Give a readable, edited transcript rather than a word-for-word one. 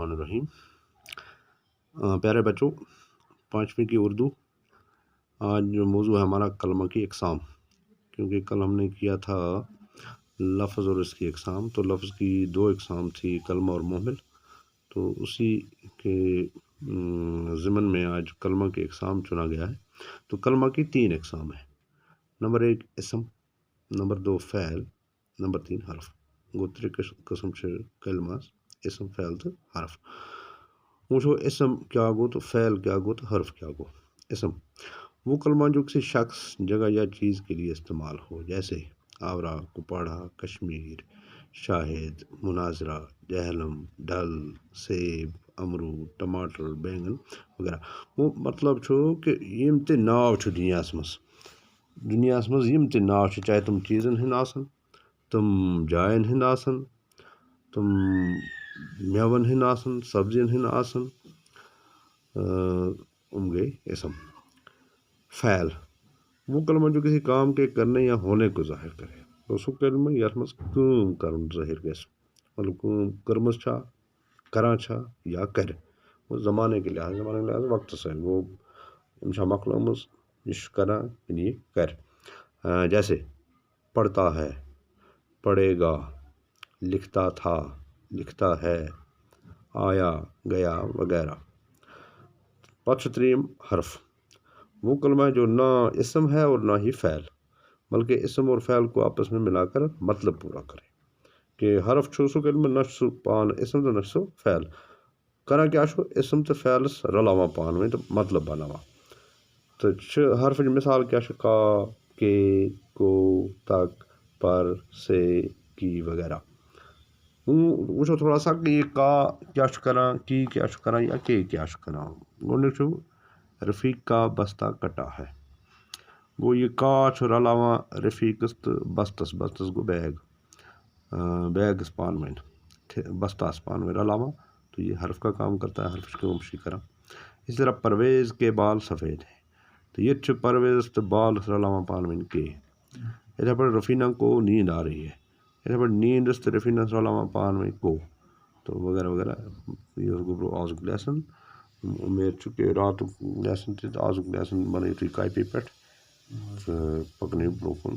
الرحمن الرحیم۔ پیارے بچوں، 5ویں کی اردو، آج جو موضوع ہے ہمارا کلمہ کی اقسام، کیونکہ کل ہم نے کیا تھا لفظ اور اس کی اقسام، تو لفظ کی 2 اقسام تھی، کلمہ اور محمل، تو اسی کے ضمن میں آج کلمہ کی اقسام چنا گیا ہے۔ تو کلمہ کی 3 اقسام ہیں، نمبر 1 اسم، نمبر 2 فعل، نمبر 3 حرف۔ گو 3 قسم کلمہ اسم، فعل تو حرف۔ وچھو اسم کیا گو تو فعل کیا گو تو حرف کیا گو۔ اسم وہ کلمہ جو کسی شخص، جگہ یا چیز کے لیے استعمال ہو، جیسے آورا، کپواڑہ، کشمیر، شاہد، مناظرہ، جہلم، ڈل، سیب، امرود، ٹماٹر، بینگن وغیرہ۔ وہ مطلب چھو کہ یم تے ناو چھو دنیاس مز یم تے ناو چھو، چاہے تم چیزن ہند آسن، تم جائن ہند آسن، تم میون ہند آسن، سبزین ہند آسن، گئے اسم۔ فعل وہ کلمہ جو کسی کام کے کرنے یا ہونے کو ظاہر کرے، تو سو کلمہ یت مز کام کرن ظاہر گژھِ، مطلب کام کرمز چھا، کران چھا یا کر، وہ زمانے کے لحاظ وقت سے وہ چھا مکلومز، یہ کران یعنی یہ کر۔ جیسے پڑھتا ہے، پڑھے گا، لکھتا تھا، لکھتا ہے، آیا، گیا وغیرہ۔ پتہ تریم حرف وہ کلمہ جو نہ اسم ہے اور نہ ہی فعل، بلکہ اسم اور فعل کو آپس میں ملا کر مطلب پورا کرے۔ کہ حرف چھو سو کلمہ نہ سو پان اسم تو نہ سو فعل، کرا کیا چھو اسم تو فعل رلاوا پان میں تو مطلب بناوا۔ تو حرف مثال کیا چھو، کا، کے، کو، تک، پر، سے، کی وغیرہ۔ وچھو تھوڑا سا کہ یہ کا کیا چھو کران، کی کیا چھو کران یا کے کیا چھو کران۔ گوڑنک چھو رفیق کا بستہ کٹا ہے، گو یہ کا چھو رلاوا رفیقس تو بستس گو بیگ، بیگس پان میں بستاس پان میں رلاوا، تو یہ حرف کا کام کرتا ہے، حرف کو مشی کرا۔ اسی طرح پرویز کے بال سفید ہیں، تو یہ چھو پرویز تو بال رلاوا پان میں کے۔ ادھر پر رفینہ کو نیند آ رہی ہے، ادھر پر نیند است رفینہ رلاوا پان میں کو، تو وغیرہ وغیرہ۔ یہ گو آزک لیسن، امید چکے رات لیسن تھی، آزک لیسن بنائی تھی کاپی پیٹ پکنے بروکن